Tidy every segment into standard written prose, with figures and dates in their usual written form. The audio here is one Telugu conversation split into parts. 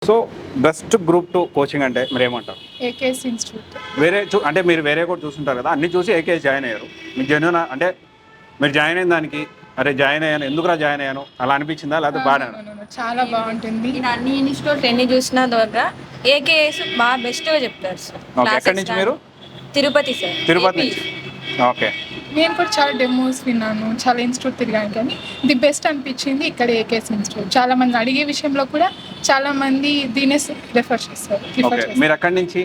సో బెస్ట్ గ్రూప్ 2 కోచింగ్ అంటే మీరు ఏమంటారు? AKS institute. అంటే మీరు వేరే కూడా చూస్తుంటారు కదా, అన్ని చూసి ఏకేఎస్ జాయిన్ అయ్యారు. మీకు జెన్యూన్ అంటే మీరు జాయిన్ అయిన దానికి అరే జాయిన్ అయ్యాను ఎందుకురా జాయిన్ అయ్యాను అలా అనిపించిందా లేకపోతే బాగా? చాలా బాగుంటుంది. నేను అన్ని ఇన్స్టిట్యూట్ ఎన్ని చూసినా ద్వారా ఏకేఎస్ బాగా బెస్ట్గా చెప్తారు సార్. ఓకే, ఎక్కడి నుంచి మీరు? తిరుపతి సార్. తిరుపతి నుంచి. ఓకే, నేను కూడా చాలా డెమోస్ విన్నాను, చాలా ఇన్స్టిట్యూట్ తిరిగాను, కానీ ది బెస్ట్ అనిపించింది ఇక్కడ ఏకేఎస్ ఇన్స్టిట్యూట్. చాలా మంది అడిగే విషయంలో కూడా చాలా మంది దీనే రెఫర్ చేస్తారు. ఓకే, మీరు ఎక్కడి నుంచి?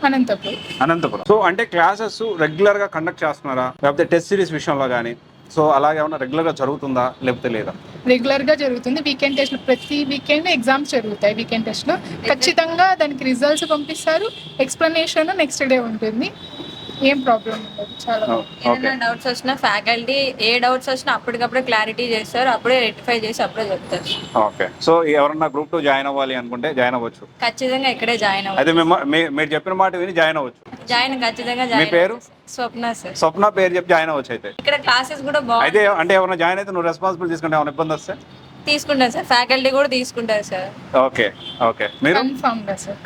అనంతపురం. సో అంటే క్లాసెస్ రెగ్యులర్గా కండక్ట్ చేస్తున్నారా లేకపోతే టెస్ట్ సిరీస్ విషయంలో కానీ సో అలాగే ఏమన్నా రెగ్యులర్గా జరుగుతుందా లేకపోతే లేదా? రెగ్యులర్గా జరుగుతుంది. వీకెండ్ టెస్ట్లు ప్రతి వీకెండ్ ఎగ్జామ్స్ జరుగుతాయి. వీకెండ్ టెస్ట్లో ఖచ్చితంగా దానికి రిజల్ట్స్ పంపిస్తారు, ఎక్స్ప్లెనేషన్ నెక్స్ట్ డే ఉంటుంది. ఏం ప్రాబ్లం ఉండదు. చాలా ఏదైనా డౌట్స్ వచ్చినా ఫ్యాకల్టీ ఏ డౌట్స్ వచ్చినా అప్పటికప్పుడే క్లారిటీ చేస్తారు, అప్పుడే రెక్టిఫై చేసి అప్పుడే చెప్తారు. ఓకే, సో ఎవరన్నా గ్రూప్ 2 జాయిన్ అవ్వాలి అనుకుంటే జాయిన్ అవ్వచ్చు. ఖచ్చితంగా ఇక్కడే జాయిన్ అవ్వాలి. అయితే మీరు చెప్పిన మాట విని జాయిన్ అవ్వచ్చు. ఖచ్చితంగా మీ పేరు? స్వప్న సార్. స్వప్న పేరు చెప్పి జాయిన్ అవ్వచ్చు. అయితే ఇక్కడ క్లాసెస్ కూడా అయితే అంటే ఎవరైనా జాయిన్ అయితే నువ్వు రెస్పాన్సిబిలిటీ తీసుకుంటే ఏమైనా ఇబ్బంది వస్తే? తీసుకుంటారు సార్, ఫ్యాకల్టీ కూడా తీసుకుంటారు సార్. ఓకే ఓకే, మీరు?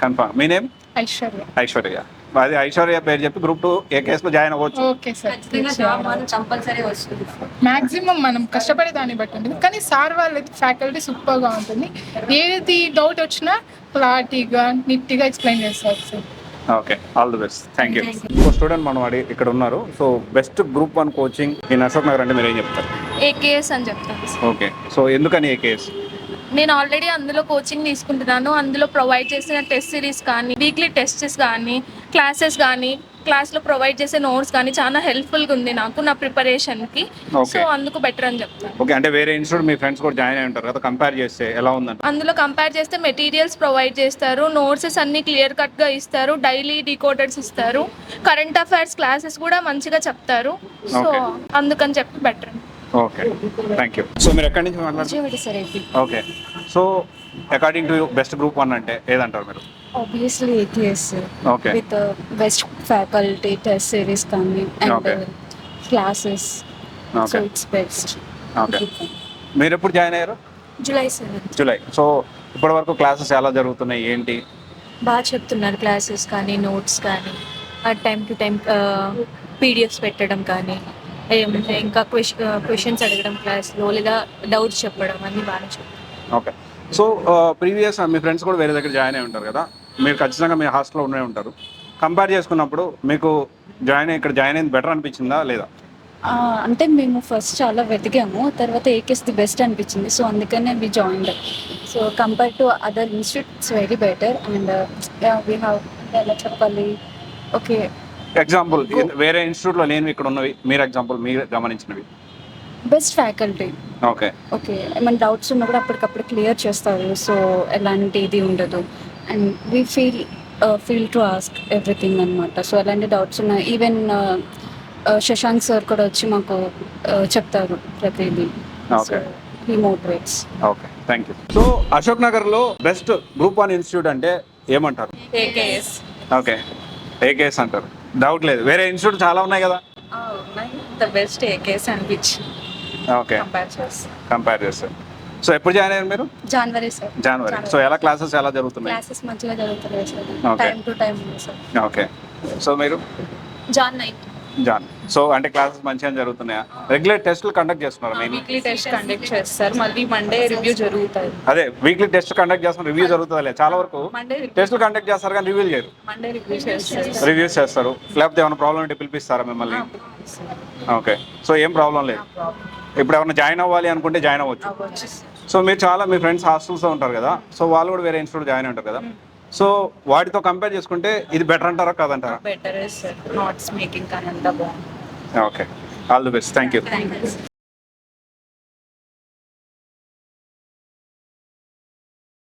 కన్ఫర్మ్. మీ నేమ్? ఐశ్వర్య. అది ఐశ్వర్య పేరు చెప్పి గ్రూప్ 2 ఏకేఎస్ లో జాయిన్ అవ్వచ్చు. ఓకే సార్, కంపల్సరీ వస్తుంది. మాక్సిమం మనం కష్టపడే దాన్ని బట్టి ఉంటుంది, కానీ సార్ వాళ్ళ ఫ్యాకల్టీ సూపర్ గా ఉంటుంది. ఏది డౌట్ వచ్చినా క్లారిటీగా నీట్గా ఎక్స్ప్లెయిన్ చేస్తారు sir. Okay, all the best. Thank you. Student మనం ఇక్కడ ఉన్నారు. So best group 1 coaching in Ashok Nagar అంటే మీరు ఏం చెప్తారు? ఏకేఎస్ అని చెప్తాను. ఓకే, సో ఎందుకని ఏకేఎస్? నేను ఆల్రెడీ అందులో కోచింగ్ తీసుకుంటున్నాను. అందులో ప్రొవైడ్ చేసిన టెస్ట్ సిరీస్ కానీ, వీక్లీ టెస్ట్స్ కానీ, క్లాసెస్ కానీ, క్లాస్లో ప్రొవైడ్ చేసే నోట్స్ కానీ చాలా హెల్ప్ఫుల్గా ఉంది నాకు నా ప్రిపరేషన్కి. సో అందుకు బెటర్ అని చెప్తాను. ఓకే, అంటే వేరే ఇన్స్టిట్యూట్ మీ ఫ్రెండ్స్ కూడా జాయిన్ అయి ఉంటారు కదా, కంపేర్ చేస్తే ఎలా ఉందండి? అందులో కంపేర్ చేస్తే మెటీరియల్స్ ప్రొవైడ్ చేస్తారు, నోట్సెస్ అన్ని క్లియర్ కట్గా ఇస్తారు, డైలీ డీకోడర్స్ ఇస్తారు, కరెంట్ అఫైర్స్ క్లాసెస్ కూడా మంచిగా చెప్తారు. సో అందుకని చెప్పి better. Okay, thank you. So మీరు ఎక్కడి నుంచి మాట్లాడుతున్నారు? Okay, so according to best group 1 అంటే ఏదంటారు మీరు? Obviously AKS Okay. with the best faculty, test series coming and Okay. classes. Okay. So it's best. Okay, మీరు ఎప్పుడు జాయిన్ అయ్యారు? July 7th. జూలై. సో ఇప్పటి వరకు క్లాసెస్ ఎలా జరుగుతున్నాయి ఏంటి? బాగా చెప్తున్నారు క్లాసెస్ కానీ నోట్స్ కానీ టైం టు టైం పీడిఎఫ్స్ పెట్టడం కానీ ఏమంటే ఇంకా క్వశ్చన్స్ అడగడం క్లాస్లో లేదా డౌట్స్ చెప్పడం అన్నీ బాగా చెప్తారు. ఓకే, సో ప్రీవియస్ మీ ఫ్రెండ్స్ కూడా వేరే దగ్గర జాయిన్ అయి ఉంటారు కదా, మీరు ఖచ్చితంగా మీ హాస్టల్లో ఉండే ఉంటారు. కంపేర్ చేసుకున్నప్పుడు మీకు ఇక్కడ జాయిన్ అయింది బెటర్ అనిపించిందా లేదా? అంటే మేము ఫస్ట్ చాలా వెతికాము, తర్వాత ఏకేఎస్ ది బెస్ట్ అనిపించింది. సో అందుకనే we joined. So compare to other institutes very better and we have ఎలా చెప్పాలి. ఓకే, ఎగ్జాంపుల్ వేరే ఇన్స్టిట్యూట్లో లేనివి ఇక్కడ ఉన్నవి మీరు ఎగ్జాంపుల్ మీరు గమనించినవి. Best faculty. ఓకే ఓకే, ఏమైనా డౌట్స్ ఉన్నా కూడా అప్పటికప్పుడు క్లియర్ చేస్తారు. సో ఎలాంటి ఇది ఉండదు and we feel to ask everything అనమాట. సో ఎలాంటి డౌట్స్ ఉన్నా ఈవెన్ శశాంక్ సార్ కూడా వచ్చి మాకు చెప్తారు ప్రతిదీ. Okay, he motivates. Okay, thank you. So Ashok నగర్లో బెస్ట్ గ్రూప్ 1 ఇన్స్టిట్యూట్ అంటే ఏమంటారు? ఏకేఎస్. ఓకే, ఏకేఎస్ అంటారు, డౌట్ లేదు. వేరే ఇన్స్టిట్యూట్ చాలా ఉన్నాయి కదా, ద బెస్ట్ ఏకేఎస్ అనిపించింది. ఓకే, కంపేర్ చేస్తారు. సో ఎప్పుడు జాయిన్ అయ్యారు మీరు? జనవరి సార్. జనవరి. సో ఎలా క్లాసెస్ ఎలా జరుగుతున్నాయి? క్లాసెస్ మంచిగా జరుగుతున్నాయి sir, Okay. Time to time ఉంది సార్. ఓకే, సో మీరు? జాన్ 9. సో అంటే క్లాసెస్ మంచిగా జరుగుతున్నాయా? రెగ్యులర్ టెస్ట్లు కండక్ట్ చేస్తున్నారు? మెయిన్ వీక్లీ టెస్ట్ కండక్ట్ చేస్తారు, మళ్ళీ మండే రివ్యూ జరుగుతుంది. అదే వీక్లీ టెస్ట్ కండక్ట్ చేస్తున్నారు, రివ్యూ జరుగుతుందా లేదు? చాలా వరకు మండే టెస్ట్లు కండక్ట్ చేస్తారు కానీ రివ్యూ చేయరు. మండే రివ్యూ చేస్తారు. రివ్యూస్ చేస్తారు, లేకపోతే ఏమైనా ప్రాబ్లం ఉంటే పిలిపిస్తారా మిమ్మల్ని? ఓకే, సో ఏం ప్రాబ్లం లేదు. ఇప్పుడు ఏమైనా జాయిన్ అవ్వాలి అనుకుంటే జాయిన్ అవ్వచ్చు. సో మీరు చాలా మీ ఫ్రెండ్స్ హాస్టల్స్లో ఉంటారు కదా, సో వాళ్ళు కూడా వేరే ఇన్స్టిట్యూట్ జాయిన్ ఉంటారు కదా, సో వాటితో కంపేర్ చేసుకుంటే ఇది బెటర్ అంటారా కాదంటారా? బెటర్ సార్, నోట్స్ మేకింగ్ కానీ అంతా బాగుంది. Okay, all the best. Thank you.